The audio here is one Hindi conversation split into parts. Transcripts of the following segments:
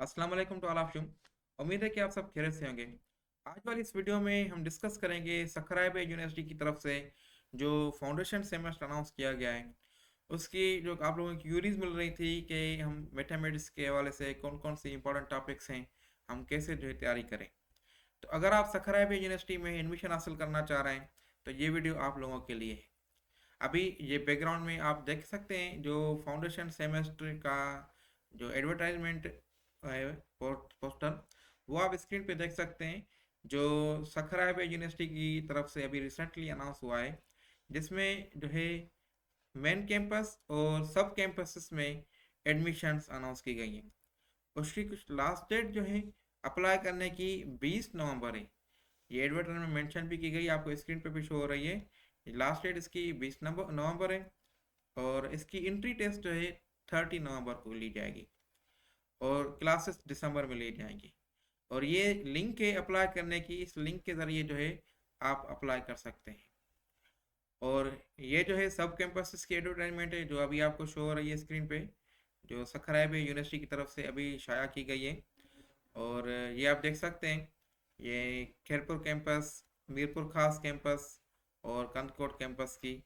अस्सलाम वालेकुम टू ऑल ऑफ यू। उम्मीद है कि आप सब खैरियत से होंगे। आज वाली इस वीडियो में हम डिस्कस करेंगे सक्राइब यूनिवर्सिटी की तरफ से जो फाउंडेशन सेमेस्टर अनाउंस किया गया है, उसकी जो आप लोगों की क्यूरीज मिल रही थी कि हम मैथमेटिक्स के हवाले से कौन कौन सी इंपॉर्टेंट टॉपिक्स हैं, हम कैसे जो है तैयारी करें। तो अगर आप सक्राइब यूनिवर्सिटी में एडमिशन हासिल करना चाह रहे हैं तो ये वीडियो आप लोगों के लिए है। अभी ये बैकग्राउंड में आप देख सकते हैं जो फाउंडेशन सेमेस्टर का जो एडवर्टाइजमेंट है, पोस्टर, वो आप स्क्रीन पे देख सकते हैं, जो सखराइब यूनिवर्सिटी की तरफ से अभी रिसेंटली अनाउंस हुआ है, जिसमें जो है मेन कैंपस और सब कैंपसेस में एडमिशन्स अनाउंस की गई हैं। उसकी कुछ लास्ट डेट जो है अप्लाई करने की 20 नवंबर है। ये एडवर्टाइजमेंट में मेंशन भी की गई, आपको स्क्रीन पे भी शो हो रही है। लास्ट डेट इसकी 20 नवंबर है और इसकी एंट्री टेस्ट जो है 30 नवंबर को ली जाएगी और क्लासेस दिसंबर में ली जाएंगी। और ये लिंक है अप्लाई करने की, इस लिंक के ज़रिए जो है आप अप्लाई कर सकते हैं। और ये जो है सब कैंपसेस की एडवर्टाइजमेंट है जो अभी आपको शो हो रही है स्क्रीन पे, जो सखराइब यूनिवर्सिटी की तरफ से अभी शाया की गई है। और ये आप देख सकते हैं, ये खैरपुर कैंपस, मीरपुर खास कैंपस और कंदकोट कैंपस की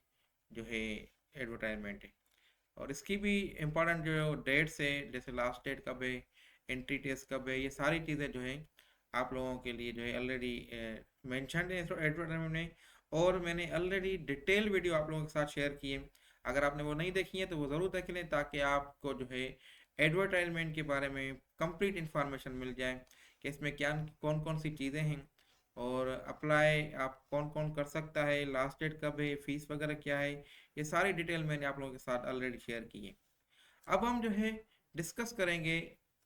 जो है एडवर्टाइजमेंट है। और इसकी भी इम्पोर्टेंट जो डेट्स है, जैसे लास्ट डेट कब है, एंट्री टेस्ट कब है, ये सारी चीज़ें जो है आप लोगों के लिए जो है ऑलरेडी मेंशन है एडवर्टाइजमेंट में। और मैंने ऑलरेडी डिटेल वीडियो आप लोगों के साथ शेयर की है। अगर आपने वो नहीं देखी है तो वो ज़रूर देख लें, ताकि आपको जो है एडवर्टाइजमेंट के बारे में कंप्लीट इन्फॉर्मेशन मिल जाए कि इसमें क्या कौन कौन सी चीज़ें हैं और अप्लाई आप कौन कौन कर सकता है, लास्ट डेट कब है, फीस वगैरह क्या है। ये सारी डिटेल मैंने आप लोगों के साथ ऑलरेडी शेयर की है। अब हम जो है डिस्कस करेंगे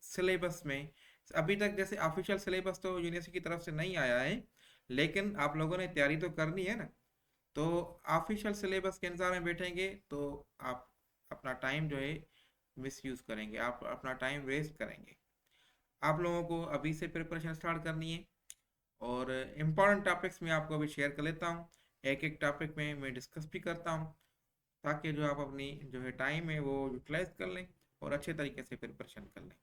सिलेबस में। अभी तक जैसे ऑफिशियल सिलेबस तो यूनिवर्सिटी की तरफ से नहीं आया है, लेकिन आप लोगों ने तैयारी तो करनी है ना। तो ऑफिशियल सिलेबस के इंतजार में बैठेंगे तो आप अपना टाइम जो है मिस यूज़ करेंगे, आप अपना टाइम वेस्ट करेंगे। आप लोगों को अभी से प्रिपरेशन स्टार्ट करनी है। और इम्पॉर्टेंट टॉपिक्स में आपको अभी शेयर कर लेता हूँ, एक एक टॉपिक में मैं डिस्कस भी करता हूँ, ताकि जो आप अपनी जो है टाइम है वो यूटिलाइज कर लें और अच्छे तरीके से प्रिपरेशन कर लें।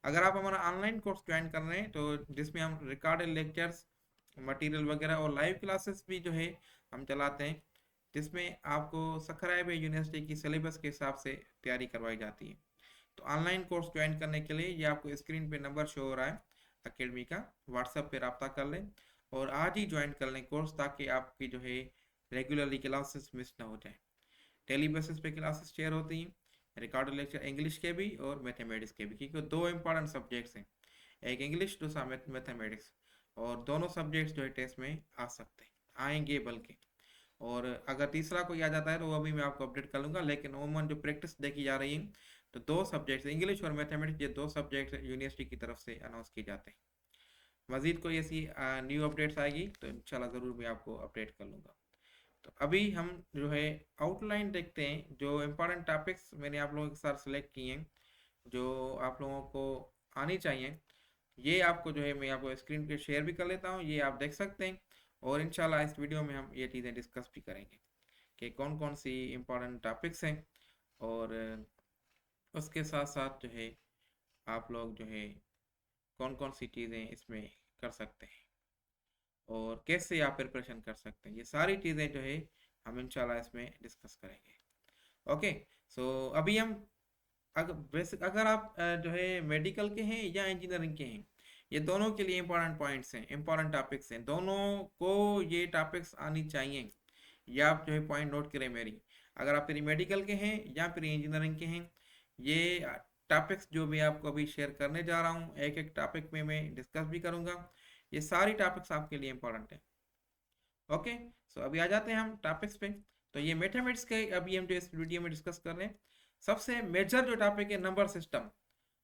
अगर आप हमारा ऑनलाइन कोर्स ज्वाइन कर रहे हैं तो जिसमें हम रिकॉर्डेड लेक्चर्स, मटेरियल वगैरह और लाइव क्लासेस भी जो है हम चलाते हैं, जिसमें आपको सखराइब यूनिवर्सिटी की सिलेबस के हिसाब से तैयारी करवाई जाती है। तो ऑनलाइन कोर्स ज्वाइन करने के लिए ये आपको स्क्रीन पे नंबर शो हो रहा है अकेडमी का, व्हाट्सएप पे रब्ता कर लें और आज ही ज्वाइन कर लें कोर्स, ताकि आपकी जो है रेगुलरली क्लासेस मिस ना हो जाए। डेली बेसिस पे क्लासेस शेयर होती हैं, रिकॉर्डेड लेक्चर इंग्लिश के भी और मैथमेटिक्स के भी, क्योंकि दो इंपॉर्टेंट सब्जेक्ट्स हैं, एक इंग्लिश दूसरा मैथमेटिक्स। और दोनों सब्जेक्ट्स जो है टेस्ट में आ सकते हैं, आएंगे बल्कि। और अगर तीसरा कोई आ जाता है तो वो अभी मैं आपको अपडेट कर लूँगा, लेकिन उमूमन जो प्रैक्टिस देखी जा रही है तो दो सब्जेक्ट्स इंग्लिश और मैथमेटिक्स, ये दो सब्जेक्ट यूनिवर्सिटी की तरफ से अनाउंस किए जाते हैं। मजीद कोई ऐसी न्यू अपडेट्स आएगी तो इंशाल्लाह ज़रूर मैं आपको अपडेट कर लूँगा। तो अभी हम जो है आउटलाइन देखते हैं, जो इम्पोर्टेंट टॉपिक्स मैंने आप लोगों के साथ सेलेक्ट किए हैं, जो आप लोगों को आनी चाहिए। ये आपको जो है मैं आपको स्क्रीन पे शेयर भी कर लेता हूँ, ये आप देख सकते हैं। और इंशाल्लाह इस वीडियो में हम ये चीज़ें डिस्कस भी करेंगे कि कौन कौन सी इम्पोर्टेंट टॉपिक्स हैं। और उसके साथ साथ जो है आप लोग जो है कौन कौन सी चीज़ें इसमें कर सकते हैं और कैसे आप प्रिपरेशन कर सकते हैं, ये सारी चीज़ें जो है हम इंशाल्लाह इसमें डिस्कस करेंगे। ओके। सो अभी हम अगर बेसिक अगर आप जो है मेडिकल के हैं या इंजीनियरिंग के हैं, ये दोनों के लिए इंपॉर्टेंट पॉइंट्स हैं, इंपॉर्टेंट टॉपिक्स हैं, दोनों को ये टॉपिक्स आनी चाहिए। ये आप जो है पॉइंट नोट करें मेरी। अगर आप फिर मेडिकल के हैं या फिर इंजीनियरिंग के हैं, ये टॉपिक्स जो भी आपको अभी शेयर करने जा रहा हूँ, एक एक टॉपिक में मैं डिस्कस भी करूँगा। ये सारी टॉपिक्स आपके लिए इंपॉर्टेंट है। ओके। सो अभी आ जाते हैं हम टॉपिक्स पे। तो ये मैथमेटिक्स के अभी हम जो इस वीडियो में डिस्कस कर रहे हैं, सबसे मेजर जो टॉपिक है नंबर सिस्टम।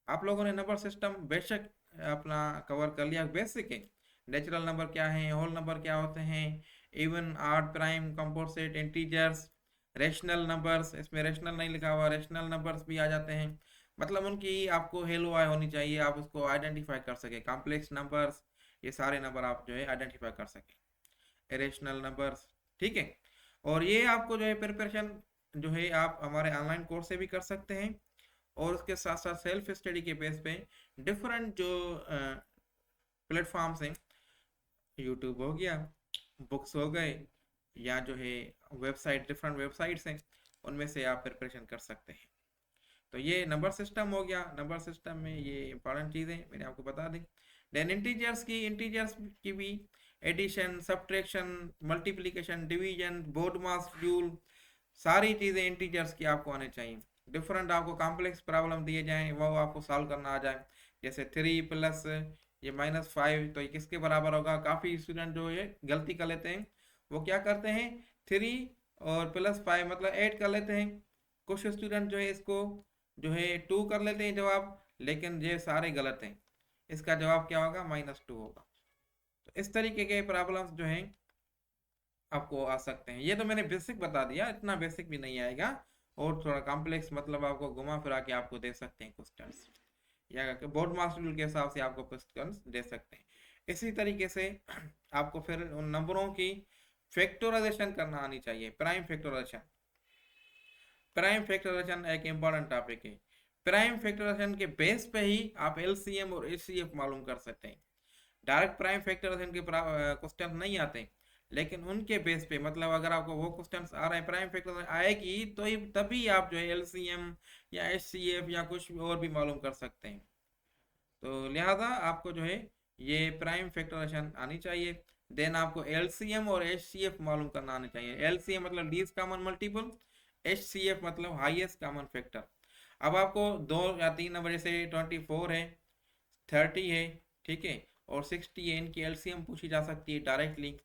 आप लोगों ने नंबर सिस्टम बेशक अपना कवर कर लिया, बेसिक है। नेचुरल नंबर क्या है, होल नंबर क्या होते हैं, even, odd, prime, composite, integers, rational numbers, इसमें रेशनल नहीं लिखा हुआ, रेशनल नंबर्स भी आ जाते हैं। मतलब उनकी आपको हेलो आई होनी चाहिए, आप उसको आइडेंटिफाई कर सके। कॉम्प्लेक्स नंबर्स, ये सारे नंबर आप जो है आइडेंटिफाई कर सकें, इरेशनल नंबर्स। ठीक है। और ये आपको जो है प्रिपरेशन जो है आप हमारे ऑनलाइन कोर्स से भी कर सकते हैं, और उसके साथ साथ सेल्फ स्टडी के बेस पे डिफरेंट जो प्लेटफॉर्म्स हैं, यूट्यूब हो गया, बुक्स हो गए, या जो है वेबसाइट, डिफरेंट वेबसाइट्स हैं, उनमें से आप प्रिपरेशन कर सकते हैं। तो ये नंबर सिस्टम हो गया। नंबर सिस्टम में ये इंपॉर्टेंट चीज़ें मैंने आपको बता दी। देन इंटीजर्स की भी addition, subtraction, multiplication, division, BODMAS rule, सारी चीज़ें इंटीजर्स की आपको आने चाहिए। डिफरेंट आपको कॉम्प्लेक्स प्रॉब्लम दिए जाएं, वो आपको सॉल्व करना आ जाए। जैसे 3 प्लस ये -5, तो ये किसके बराबर होगा। काफ़ी स्टूडेंट जो ये गलती कर लेते हैं, वो क्या करते हैं, 3 और +5 मतलब 8 कर लेते हैं। कुछ स्टूडेंट जो है इसको जो है 2 कर लेते हैं जवाब, लेकिन ये सारे गलत हैं। इसका जवाब क्या होगा, -2 होगा। तो इस तरीके के प्रॉब्लम्स जो हैं आपको आ सकते हैं। ये तो मैंने बेसिक बता दिया, इतना बेसिक भी नहीं आएगा, और थोड़ा कॉम्प्लेक्स मतलब आपको घुमा फिरा के आपको दे सकते हैं क्वेश्चंस, या बोर्ड मास्टर रूल के हिसाब से आपको क्वेश्चंस दे सकते हैं। इसी तरीके से आपको फिर उन नंबरों की फैक्टराइजेशन करना आनी चाहिए। प्राइम फैक्टराइजेशन, प्राइम फैक्टराइजेशन एक इंपॉर्टेंट टॉपिक है। प्राइम फैक्टराइजेशन के बेस पे ही आप एलसीएम और एचसीएफ मालूम कर सकते हैं। डायरेक्ट प्राइम फैक्टराइजेशन के क्वेश्चन नहीं आते, लेकिन उनके बेस पे मतलब अगर आपको वो क्वेश्चंस आ रहे हैं, प्राइम फैक्टर आएगी तो ही तभी आप जो है एलसीएम या एचसीएफ या कुछ और भी मालूम कर सकते हैं। तो लिहाजा आपको जो है ये प्राइम फैक्टराइजेशन आनी चाहिए। देन आपको एलसीएम और एचसीएफ मालूम करना आना चाहिए। एलसीएम मतलब लीस्ट कॉमन मल्टीपल, एचसीएफ मतलब हाईएस्ट कॉमन फैक्टर। अब आपको 2 या 3 नंबर, जैसे 24 है, 30 है, ठीक है, और 60 है, इनकी एलसीएम पूछी जा सकती है डायरेक्टली।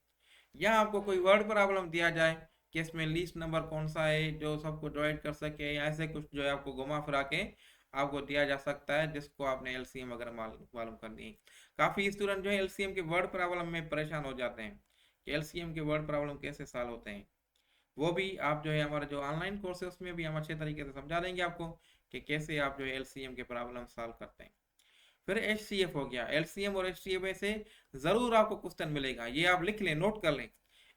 या आपको कोई वर्ड प्रॉब्लम दिया जाए कि इसमें लीस्ट नंबर कौन सा है जो सबको डिवाइड कर सके, या ऐसे कुछ जो है आपको घुमा फिरा के आपको दिया जा सकता है, जिसको आपने एलसीएम अगर मालूम करनी है। काफ़ी स्टूडेंट जो है एलसीएम के वर्ड प्रॉब्लम में परेशान हो जाते हैं कि एलसीएम के वर्ड प्रॉब्लम कैसे सॉल्व होते हैं। वो भी आप जो है हमारे जो ऑनलाइन कोर्स है उसमें भी हम अच्छे तरीके से समझा देंगे आपको कि कैसे आप जो है एलसीएम के प्रॉब्लम सॉल्व करते हैं। फिर एचसीएफ हो गया। एलसीएम और एचसीएफ में से जरूर आपको क्वेश्चन मिलेगा, ये आप लिख लें, नोट कर लें।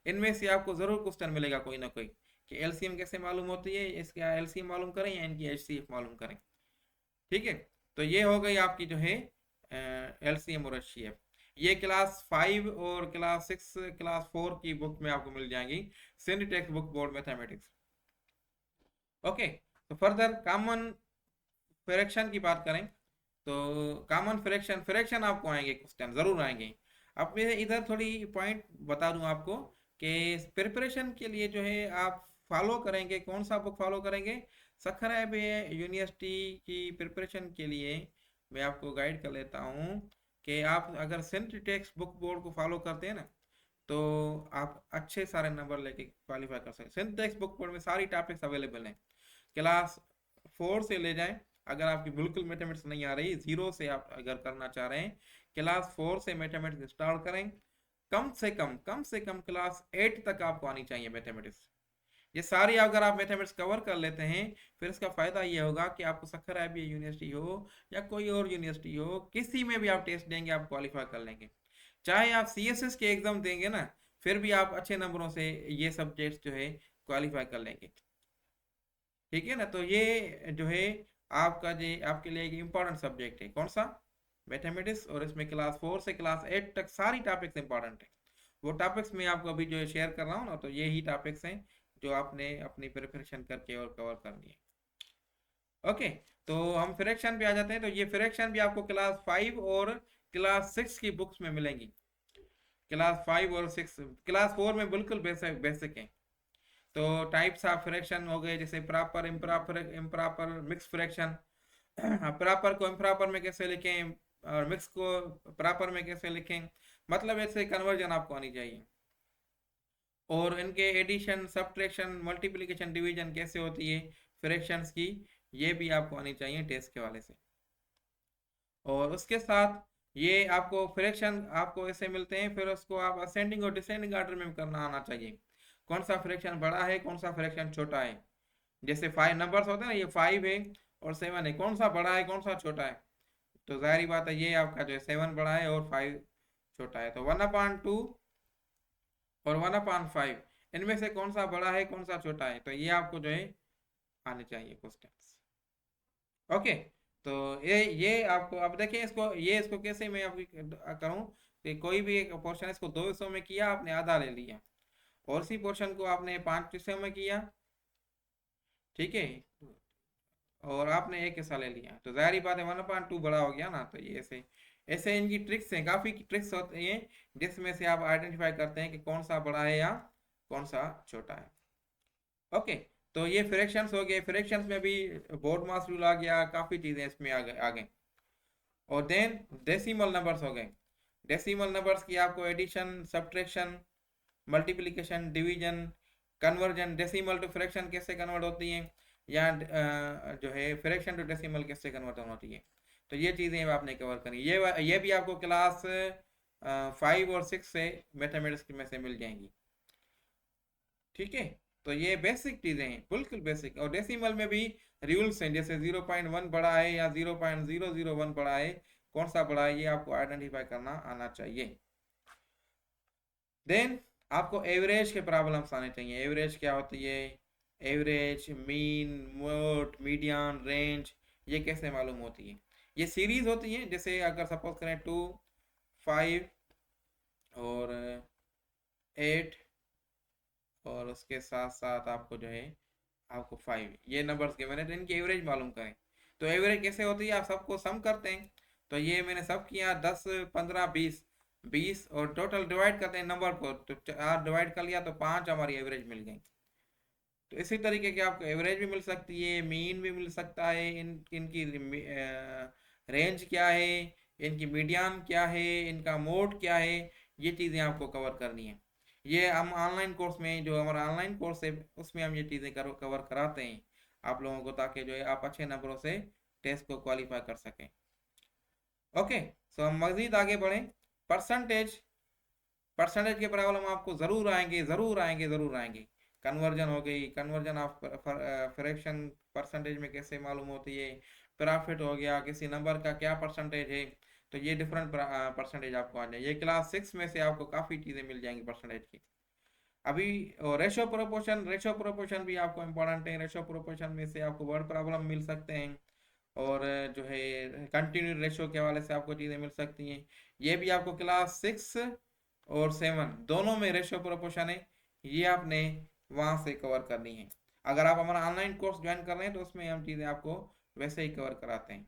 इनमें से आपको जरूर क्वेश्चन मिलेगा कोई ना कोई कि एलसीएम कैसे मालूम होती है, इसका एलसीएम मालूम करें या इनकी एचसीएफ मालूम करें। ठीक है, तो ये हो गई आपकी जो है एलसीएम और एचसीएफ। ये क्लास 5 और क्लास 6, क्लास 4 की बुक में आपको मिल जाएंगी, send text book board mathematics. Okay, तो फर्दर कॉमन फ्रैक्शन की बात करें तो कॉमन फ्रैक्शन, फ्रैक्शन आपको आएंगे, क्वेश्चन जरूर आएंगे। अब मैं इधर थोड़ी पॉइंट बता दूं आपको कि प्रिपरेशन के लिए जो है आप फॉलो करेंगे, कौन सा बुक फॉलो करेंगे। सखराब यूनिवर्सिटी की प्रिपरेशन के लिए मैं आपको गाइड कर लेता हूँ कि आप अगर सेंट टेक्स्ट बुक बोर्ड को फॉलो करते हैं ना, तो आप अच्छे सारे नंबर लेके क्वालिफाई कर सकते हैं। सेंट टेक्स्ट बुक बोर्ड में सारी टॉपिक्स अवेलेबल हैं। क्लास 4 से ले जाएं, अगर आपकी बिल्कुल मैथमेटिक्स नहीं आ रही, 0 से आप अगर करना चाह रहे हैं, क्लास 4 से मैथमेटिक्स स्टार्ट करें। कम से कम क्लास 8 तक आपको आनी चाहिए मैथमेटिक्स। ये सारी अगर आप मैथमेटिक्स कवर कर लेते हैं, फिर इसका फायदा ये होगा कि आपको सखर आई यूनिवर्सिटी हो या कोई और यूनिवर्सिटी हो, किसी में भी आप टेस्ट देंगे आप क्वालिफाई कर लेंगे। चाहे आप सीएसएस के एग्जाम देंगे ना, फिर भी आप अच्छे नंबरों से ये सब्जेक्ट्स जो है क्वालिफाई कर लेंगे। ठीक है ना, तो ये जो है आपका जो आपके लिए एक इम्पॉर्टेंट सब्जेक्ट है, कौन सा, मैथमेटिक्स। और इसमें क्लास 4 से क्लास 8 तक सारी टॉपिक्स इंपॉर्टेंट है। वो टॉपिक्स मैं आपको अभी जो है शेयर कर रहा हूँ ना, तो ये ही टॉपिक्स हैं जो आपने अपनी प्रिपरेशन करके और कवर करनी है। ओके, तो हम फ्रैक्शन पे आ जाते हैं। तो ये फ्रैक्शन भी आपको क्लास 5 और क्लास 6 की बुक्स में मिलेंगी। क्लास 5 और 6, क्लास 4 में बिल्कुल बेसिक बेसिक है। तो टाइप्स ऑफ फ्रैक्शन हो गए, जैसे proper, improper, improper, mix fraction. Proper को इम्प्रॉपर में कैसे लिखें और मिक्स को प्रॉपर में कैसे लिखें, मतलब ऐसे कन्वर्जन आपको आनी चाहिए। और इनके एडिशन, सब्ट्रैक्शन, मल्टीप्लिकेशन, डिवीजन कैसे होती है फ्रैक्शंस की, ये भी आपको आनी चाहिए टेस्ट के वाले से। और उसके साथ ये आपको फ्रैक्शन आपको ऐसे मिलते हैं, फिर उसको आप असेंडिंग और डिसेंडिंग ऑर्डर में करना आना चाहिए। कौन सा फ्रैक्शन बड़ा है, कौन सा फ्रैक्शन छोटा है। जैसे 5 नंबर्स होते हैं ना, ये 5 है और 7 है, कौन सा बड़ा है कौन सा छोटा है। तो जाहिर बात है ये आपका जो है 7 बड़ा है और 5 छोटा है। तो 1/2 और 1/5, इनमें से कौन सा बड़ा है कौन सा छोटा है, तो ये आपको जो है आने चाहिए क्वेश्चंस। ओके, तो ये आपको अब देखिए इसको, ये इसको कैसे मैं आपकी करूँ कि कोई भी एक पोर्शन इसको दो हिस्सों में किया, आपने आधा ले लिया, और इसी पोर्शन को आपने पांच हिस्सों में किया, ठीक है, और आपने एक हिस्सा ले लिया, तो जाहिर बात है 1/2 बड़ा हो गया ना। तो ये ऐसे ऐसे इनकी ट्रिक्स हैं, काफ़ी ट्रिक्स होती हैं, जिसमें से आप आइडेंटिफाई करते हैं कि कौन सा बड़ा है या कौन सा छोटा है। ओके, तो ये फ्रैक्शंस हो गए, फ्रैक्शंस में भी बोर्ड मास रूल आ गया, काफ़ी चीज़ें इसमें आ गए। और देन डेसिमल नंबर्स हो गए। डेसिमल नंबर्स की आपको addition, subtraction, multiplication, division, conversion, decimal to fraction कैसे कन्वर्ट होती हैं, या जो है फ्रैक्शन टू डेसिमल कैसे कन्वर्ट होती है। तो ये चीज़ें आपने कवर करी, ये भी आपको क्लास 5 और 6 से मैथमेटिक्स में से मिल जाएंगी, ठीक है। तो ये बेसिक चीज़ें हैं, बिल्कुल बेसिक। और डेसिमल में भी रूल्स हैं, जैसे 0.1 बड़ा है या 0.001 बड़ा है, कौन सा बड़ा है ये आपको आइडेंटिफाई करना आना चाहिए। देन आपको एवरेज के प्रॉब्लम्स आने चाहिए। एवरेज क्या होती है, average, mean, mode, median, range, ये कैसे मालूम होती है। ये सीरीज होती है, जैसे अगर सपोज करें 2, 5 और 8, और उसके साथ साथ आपको जो है आपको 5, ये नंबर्स के मैंने, तो इनकी एवरेज मालूम करें। तो एवरेज कैसे होती है, आप सबको सम करते हैं, तो ये मैंने सब किया 10, 15, 20, और टोटल डिवाइड करते हैं नंबर को, तो 4 डिवाइड कर लिया तो 5 हमारी एवरेज मिल गई। तो इसी तरीके की आपको एवरेज भी मिल सकती है, मीन भी मिल सकता है, इनकी रेंज क्या है, इनकी मीडियन क्या है, इनका मोड क्या है, ये चीज़ें आपको कवर करनी है। ये हम ऑनलाइन कोर्स में, जो हमारा ऑनलाइन कोर्स है, उसमें हम ये चीज़ें कवर कराते हैं आप लोगों को, ताकि जो है आप अच्छे नंबरों से टेस्ट को क्वालिफाई कर सकें। ओके, सो हम मज़ीद आगे बढ़ें। परसेंटेज, परसेंटेज के प्रॉब्लम आपको ज़रूर आएंगे, ज़रूर आएंगे, ज़रूर आएंगे। कन्वर्जन हो गई, कन्वर्जन ऑफ फ्रैक्शन परसेंटेज में कैसे मालूम होती है, प्रॉफिट हो गया, किसी नंबर का क्या परसेंटेज है, तो ये डिफरेंट परसेंटेज आपको आ जाए। ये क्लास 6 में से आपको काफ़ी चीज़ें मिल जाएंगी परसेंटेज की। अभी रेशो प्रोपोर्शन, रेशो प्रोपोर्शन भी आपको इम्पोर्टेंट है। रेशो प्रोपोर्शन में से आपको वर्ड प्रॉब्लम मिल सकते हैं, और जो है कंटिन्यू रेशो के हवाले से आपको चीज़ें मिल सकती हैं। ये भी आपको क्लास 6 और 7 दोनों में रेशो प्रोपोर्शन है, ये आपने वहाँ से कवर करनी है। अगर आप हमारा ऑनलाइन कोर्स ज्वाइन कर रहे हैं तो उसमें हम चीज़ें आपको वैसे ही कवर कराते हैं।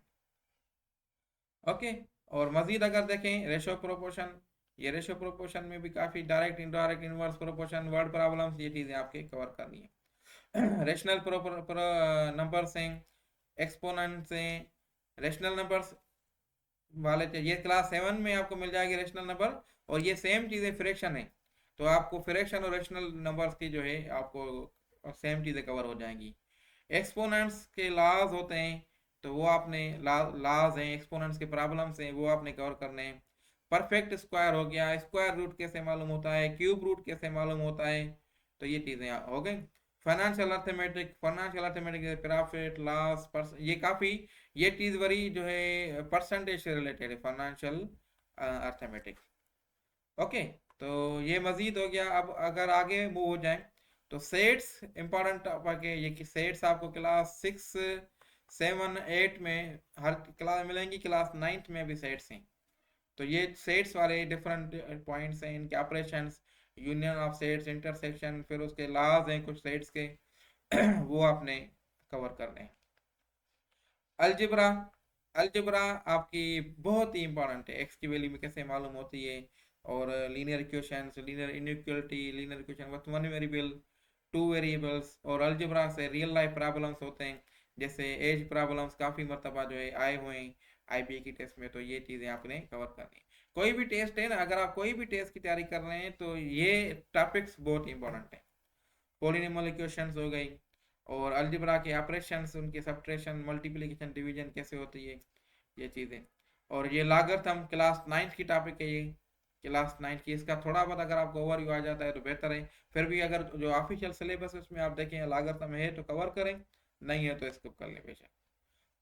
ओके, और मज़ीद अगर देखें रेशो प्रोपोर्शन, ये रेशो प्रोपोर्शन में भी काफ़ी direct, indirect, inverse proportion, word problems, ये चीज़ें आपके कवर करनी है। रेशनल नंबर्स हैं, एक्सपोनेंट्स हैं, रेशनल नंबर्स वाले चाहिए, ये क्लास 7 में आपको मिल जाएगी रेशनल नंबर। और ये सेम चीज़ें फ्रैक्शन है, तो आपको फ्रैक्शन और रेशनल नंबर्स की जो है आपको सेम चीज़ें कवर हो जाएंगी। एक्सपोनेंट्स के लाज होते हैं, तो वो आपने लाज हैं, एक्सपोनेंट्स के प्रॉब्लम्स हैं, वो आपने कवर करने हैं। परफेक्ट स्क्वायर हो गया, स्क्वायर रूट कैसे मालूम होता है, क्यूब रूट कैसे मालूम होता है, तो ये चीज़ें हो गई। फाइनेंशियल अर्थमेटिक, प्रॉफिट लॉस, ये काफ़ी, ये चीज़ बड़ी जो है परसेंटेज से रिलेटेड है, फाइनेंशियल अर्थमेटिक। ओके, तो ये मज़ीद हो गया। अब अगर आगे मूव हो जाए तो सेट्स इंपॉर्टेंट टॉपिक है। ये कि सेट्स आपको क्लास 6, 7, 8 में हर क्लास में मिलेंगी, क्लास 9 में भी सेट्स हैं। तो ये सेट्स वाले डिफरेंट पॉइंट्स हैं, इनके operations, union of sets, intersection, फिर उसके लॉज हैं कुछ सेट्स के, वो आपने कवर करने हैं। अलजेब्रा, अलजेब्रा आपकी बहुत ही इंपॉर्टेंट है, एक्स की वैल्यू में कैसे मालूम होती है, और linear equations, linear inequality, linear equation with one variable, two variables, और अलजेब्रा से रियल लाइफ प्रॉब्लम्स होते हैं, जैसे एज प्रॉब्लम्स काफ़ी मरतबा जो है आए हुए हैं आईबीए की टेस्ट में। तो ये चीज़ें आपने कवर करनी है। कोई भी टेस्ट है ना, अगर आप कोई भी टेस्ट की तैयारी कर रहे हैं तो ये टॉपिक्स बहुत इंपॉर्टेंट है। पॉलिनॉमियल इक्वेशंस हो गई, और अलजेब्रा के ऑपरेशंस, उनके सब्ट्रैक्शन, मल्टीप्लिकेशन, डिवीजन कैसे होती है, ये चीज़ें। और ये लागरथम क्लास 9 की टॉपिक है, ये क्लास 9 की, इसका थोड़ा बहुत अगर आपको ओवरव्यू आ जाता है तो बेहतर है। फिर भी अगर जो ऑफिशियल सिलेबस है उसमें आप देखें लागरथम है तो कवर करें, नहीं है तो स्किप कर लें बेशक।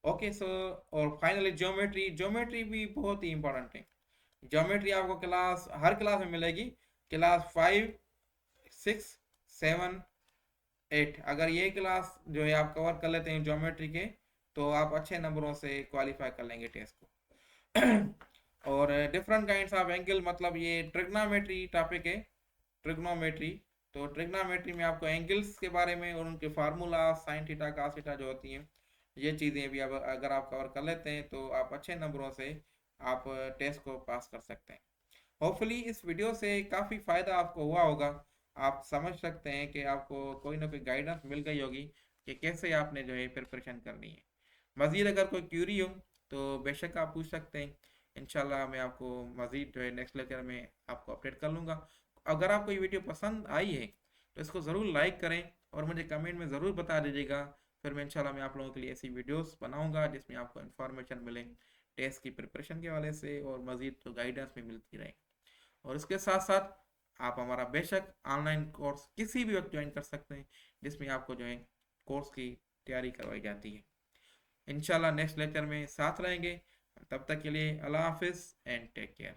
ओके, सो और फाइनली ज्योमेट्री, ज्योमेट्री भी बहुत ही इंपॉर्टेंट है। ज्योमेट्री आपको हर क्लास में मिलेगी, क्लास 5, 6, 7, 8, अगर ये क्लास जो है आप कवर कर लेते हैं ज्योमेट्री के, तो आप अच्छे नंबरों से क्वालिफाई कर लेंगे टेस्ट को। और डिफरेंट काइंड्स ऑफ एंगल, मतलब ये ट्रिग्नोमेट्री टॉपिक है, ट्रिग्नोमेट्री। तो ट्रिग्नोमेट्री में आपको एंगल्स के बारे में और उनके formula, sine theta cos theta जो होती हैं, ये चीज़ें भी अब अगर आप कवर कर लेते हैं तो आप अच्छे नंबरों से आप टेस्ट को पास कर सकते हैं। होपफुली इस वीडियो से काफ़ी फ़ायदा आपको हुआ होगा। आप समझ सकते हैं कि आपको कोई ना कोई गाइडेंस मिल गई होगी कि कैसे आपने जो है प्रिपरेशन करनी है। मज़ीद अगर कोई क्यूरी हो तो बेशक आप पूछ सकते हैं। इंशाल्लाह मैं आपको मज़ीद जो है नेक्स्ट लेक्चर में आपको अपडेट कर लूँगा। अगर आपको ये वीडियो पसंद आई है तो इसको ज़रूर लाइक करें और मुझे कमेंट में ज़रूर बता दीजिएगा। फिर मैं इंशाल्लाह मैं आप लोगों के लिए ऐसी वीडियोस बनाऊंगा जिसमें आपको इन्फॉर्मेशन मिले टेस्ट की प्रिपरेशन के हवाले से और मज़ीद तो गाइडेंस भी मिलती रहे। और इसके साथ साथ आप हमारा बेशक ऑनलाइन कोर्स किसी भी वक्त ज्वाइन कर सकते हैं जिसमें आपको जो है कोर्स की तैयारी करवाई जाती है। इंशाल्लाह नेक्स्ट लेक्चर में साथ रहेंगे। तब तक के लिए अल्लाह हाफिज़ एंड टेक केयर।